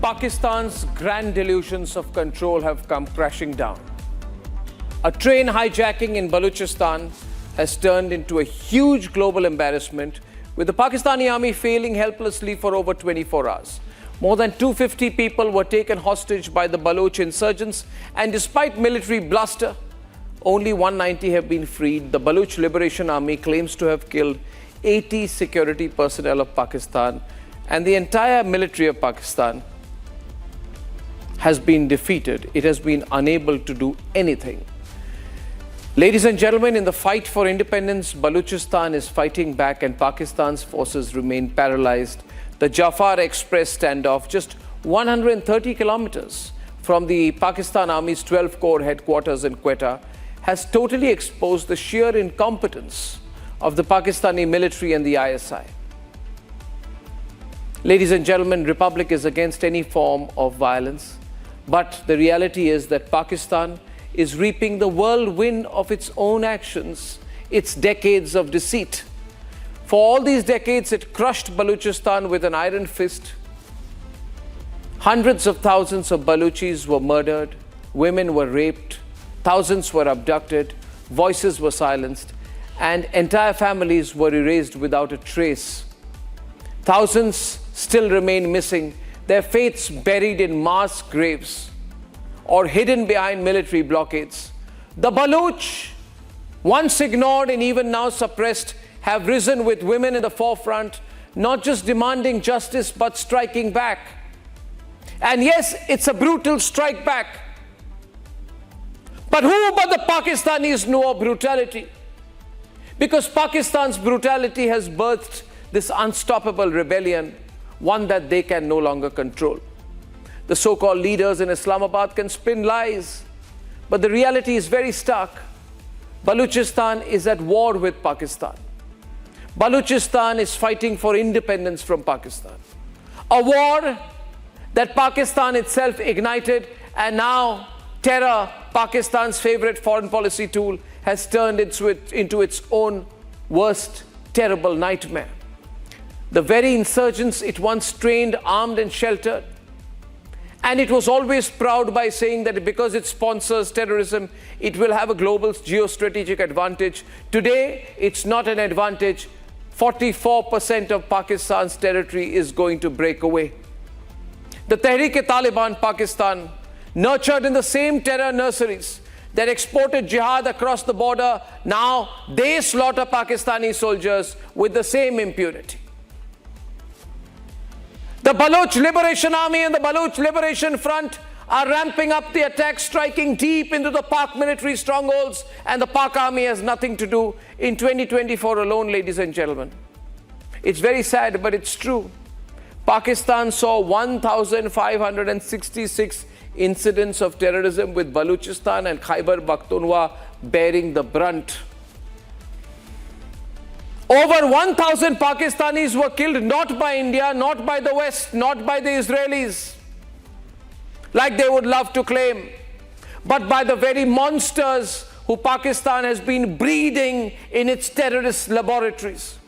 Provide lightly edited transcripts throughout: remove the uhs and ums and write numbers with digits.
Pakistan's grand delusions of control have come crashing down. A train hijacking in Balochistan has turned into a huge global embarrassment, with the Pakistani army failing helplessly for over 24 hours. More than 250 people were taken hostage by the Baloch insurgents, and despite military bluster, only 190 have been freed. The Baloch Liberation Army claims to have killed 80 security personnel of Pakistan, and the entire military of Pakistan has been defeated. It has been unable to do anything. Ladies and gentlemen, in the fight for independence, Balochistan is fighting back and Pakistan's forces remain paralyzed. The Jaffar Express standoff, just 130 kilometers from the Pakistan Army's 12 Corps headquarters in Quetta, has totally exposed the sheer incompetence of the Pakistani military and the ISI. Ladies and gentlemen, Republic is against any form of violence, but the reality is that Pakistan is reaping the whirlwind of its own actions, its decades of deceit. For all these decades, it crushed Balochistan with an iron fist. Hundreds of thousands of Balochis were murdered, women were raped, thousands were abducted, voices were silenced, and entire families were erased without a trace. Thousands still remain missing, their fates buried in mass graves or hidden behind military blockades. The Baloch, once ignored and even now suppressed, have risen with women in the forefront, not just demanding justice but striking back. And yes, it's a brutal strike back. But who but the Pakistanis know of brutality? Because Pakistan's brutality has birthed this unstoppable rebellion, one that they can no longer control. The so-called leaders in Islamabad can spin lies, but the reality is very stark. Balochistan is at war with Pakistan. Balochistan is fighting for independence from Pakistan. A war that Pakistan itself ignited, and now terror, Pakistan's favorite foreign policy tool, has turned into its own worst, terrible nightmare. The very insurgents it once trained, armed and sheltered, and it was always proud by saying that because it sponsors terrorism, it will have a global geostrategic advantage. Today, it's not an advantage. 44% of Pakistan's territory is going to break away. The Tehrik-i-Taliban Pakistan, nurtured in the same terror nurseries that exported jihad across the border, now they slaughter Pakistani soldiers with the same impunity. The Baloch Liberation Army and the Baloch Liberation Front are ramping up the attacks, striking deep into the Pak military strongholds, and the Pak army has nothing to do. In 2024 alone, ladies and gentlemen, it's very sad, but it's true. Pakistan saw 1,566 incidents of terrorism, with Balochistan and Khyber Pakhtunkhwa bearing the brunt. Over 1,000 Pakistanis were killed not by India, not by the West, not by the Israelis, like they would love to claim, but by the very monsters who Pakistan has been breeding in its terrorist laboratories.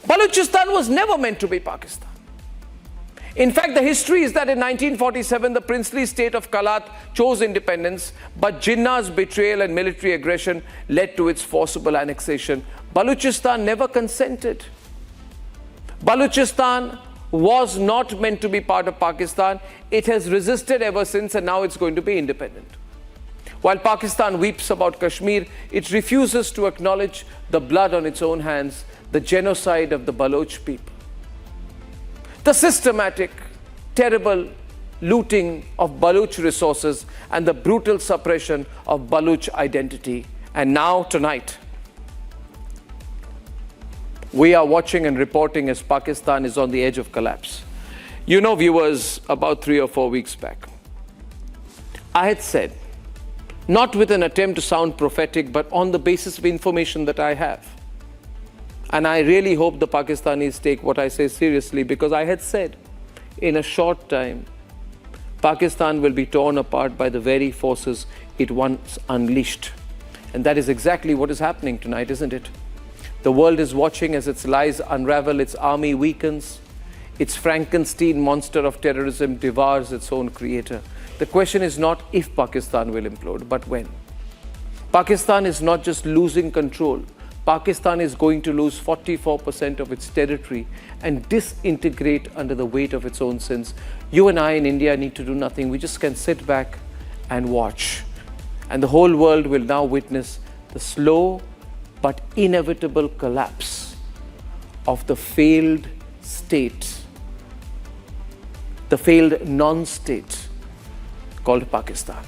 Balochistan was never meant to be Pakistan. In fact, the history is that in 1947, the princely state of Kalat chose independence, but Jinnah's betrayal and military aggression led to its forcible annexation. Balochistan never consented. Balochistan was not meant to be part of Pakistan. It has resisted ever since, and now it's going to be independent. While Pakistan weeps about Kashmir, it refuses to acknowledge the blood on its own hands, the genocide of the Baloch people, the systematic, terrible looting of Baloch resources, and the brutal suppression of Baloch identity. And now, tonight, we are watching and reporting as Pakistan is on the edge of collapse. You know, viewers, about 3 or 4 weeks back, I had said, not with an attempt to sound prophetic, but on the basis of information that I have. And I really hope the Pakistanis take what I say seriously, because I had said, in a short time, Pakistan will be torn apart by the very forces it once unleashed. And that is exactly what is happening tonight, isn't it? The world is watching as its lies unravel, its army weakens, its Frankenstein monster of terrorism devours its own creator. The question is not if Pakistan will implode, but when. Pakistan is not just losing control. Pakistan is going to lose 44% of its territory and disintegrate under the weight of its own sins. You and I in India need to do nothing. We just can sit back and watch. And the whole world will now witness the slow but inevitable collapse of the failed state, the failed non-state called Pakistan.